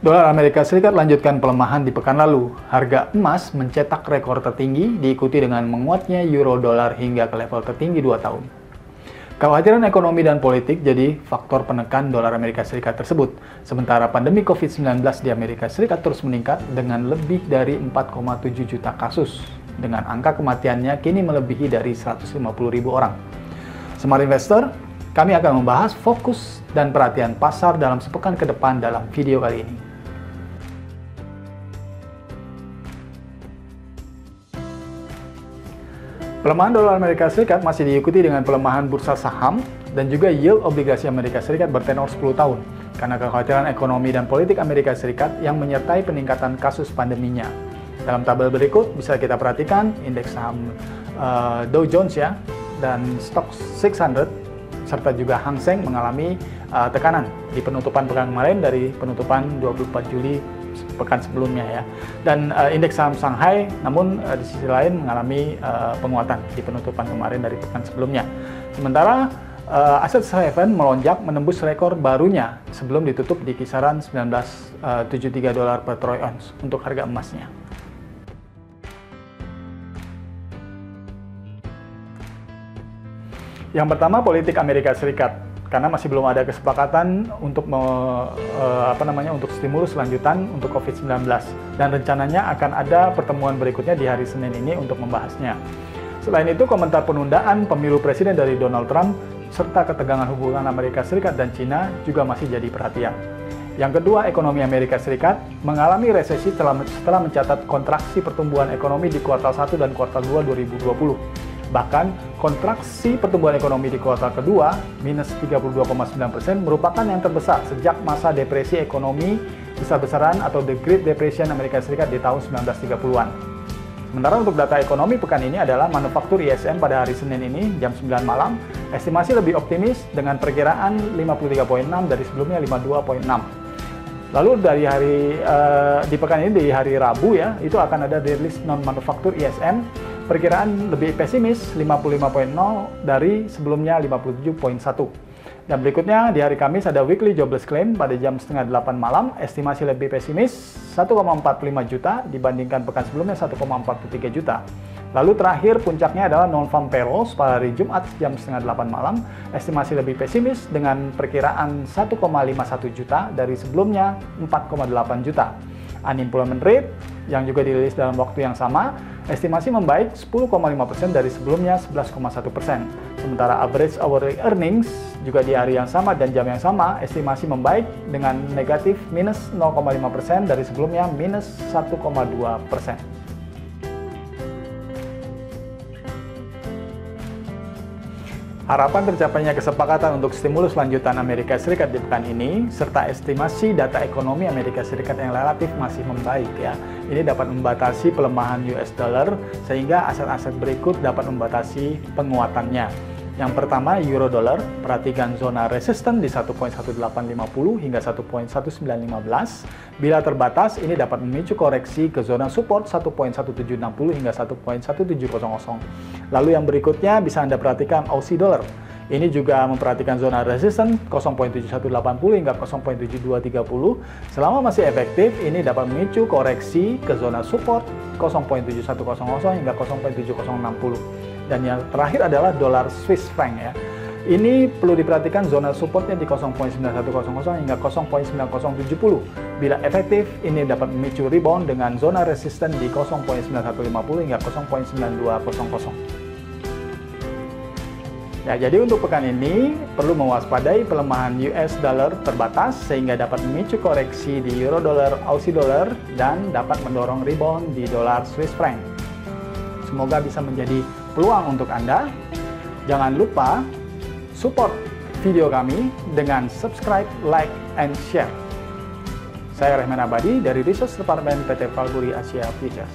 Dolar Amerika Serikat lanjutkan pelemahan di pekan lalu. Harga emas mencetak rekor tertinggi, diikuti dengan menguatnya euro dolar hingga ke level tertinggi 2 tahun. Kekhawatiran ekonomi dan politik jadi faktor penekan dolar Amerika Serikat tersebut. Sementara pandemi COVID-19 di Amerika Serikat terus meningkat dengan lebih dari 4,7 juta kasus, dengan angka kematiannya kini melebihi dari 150.000 orang. Smart Investor, kami akan membahas fokus dan perhatian pasar dalam sepekan ke depan dalam video kali ini. Pelemahan dolar Amerika Serikat masih diikuti dengan pelemahan bursa saham dan juga yield obligasi Amerika Serikat bertenor 10 tahun karena kekhawatiran ekonomi dan politik Amerika Serikat yang menyertai peningkatan kasus pandeminya. Dalam tabel berikut bisa kita perhatikan indeks saham Dow Jones ya dan Stock 600 serta juga Hang Seng mengalami tekanan di penutupan pekan kemarin dari penutupan 24 Juli pekan sebelumnya ya. Dan indeks saham Shanghai namun di sisi lain mengalami penguatan di penutupan kemarin dari pekan sebelumnya. Sementara aset haven melonjak menembus rekor barunya sebelum ditutup di kisaran $19.73 per troy ounce untuk harga emasnya. Yang pertama, politik Amerika Serikat. Karena masih belum ada kesepakatan untuk untuk stimulus lanjutan untuk COVID-19 dan rencananya akan ada pertemuan berikutnya di hari Senin ini untuk membahasnya. Selain itu, komentar penundaan pemilu presiden dari Donald Trump serta ketegangan hubungan Amerika Serikat dan China juga masih jadi perhatian. Yang kedua, ekonomi Amerika Serikat mengalami resesi setelah mencatat kontraksi pertumbuhan ekonomi di kuartal 1 dan kuartal 2 2020. Bahkan, kontraksi pertumbuhan ekonomi di kuartal kedua, minus 32,9%, merupakan yang terbesar sejak masa depresi ekonomi besar-besaran atau The Great Depression Amerika Serikat di tahun 1930-an. Sementara untuk data ekonomi pekan ini adalah manufaktur ISM pada hari Senin ini, jam 9 malam, estimasi lebih optimis dengan perkiraan 53,6 dari sebelumnya 52,6. Lalu di pekan ini di hari Rabu ya, itu akan ada rilis non-manufaktur ISM, perkiraan lebih pesimis 55,0 dari sebelumnya 57,1. Dan berikutnya di hari Kamis ada weekly jobless claim pada jam setengah 8 malam, estimasi lebih pesimis 1,45 juta dibandingkan pekan sebelumnya 1,43 juta. Lalu terakhir puncaknya adalah non-farm payrolls pada hari Jumat jam setengah 8 malam, estimasi lebih pesimis dengan perkiraan 1,51 juta dari sebelumnya 4,8 juta. Unemployment rate yang juga dirilis dalam waktu yang sama, estimasi membaik 10,5% dari sebelumnya 11,1%. Sementara average hourly earnings juga di hari yang sama dan jam yang sama, estimasi membaik dengan negatif minus 0,5% dari sebelumnya minus 1,2%. Harapan tercapainya kesepakatan untuk stimulus lanjutan Amerika Serikat di pekan ini, serta estimasi data ekonomi Amerika Serikat yang relatif masih membaik ya. Ini dapat membatasi pelemahan US dollar, sehingga aset-aset berikut dapat membatasi penguatannya. Yang pertama, euro dollar, perhatikan zona resisten di 1.1850 hingga 1.1915. Bila terbatas, ini dapat memicu koreksi ke zona support 1.1760 hingga 1.1700. Lalu yang berikutnya bisa Anda perhatikan Aussie dollar. Ini juga memperhatikan zona resisten 0.7180 hingga 0.7230. Selama masih efektif, ini dapat memicu koreksi ke zona support 0.7100 hingga 0.7060. Dan yang terakhir adalah dolar Swiss franc ya. Ini perlu diperhatikan zona supportnya di 0.9100 hingga 0.9070. Bila efektif, ini dapat memicu rebound dengan zona resisten di 0.9150 hingga 0.9200. Ya, jadi untuk pekan ini perlu mewaspadai pelemahan US dollar terbatas sehingga dapat memicu koreksi di euro dollar, Aussie dollar, dan dapat mendorong rebound di dolar Swiss franc. Semoga bisa menjadi peluang untuk Anda. Jangan lupa support video kami dengan subscribe, like, and share. Saya Rehman Abadi dari Research Department PT Valburi Asia Futures.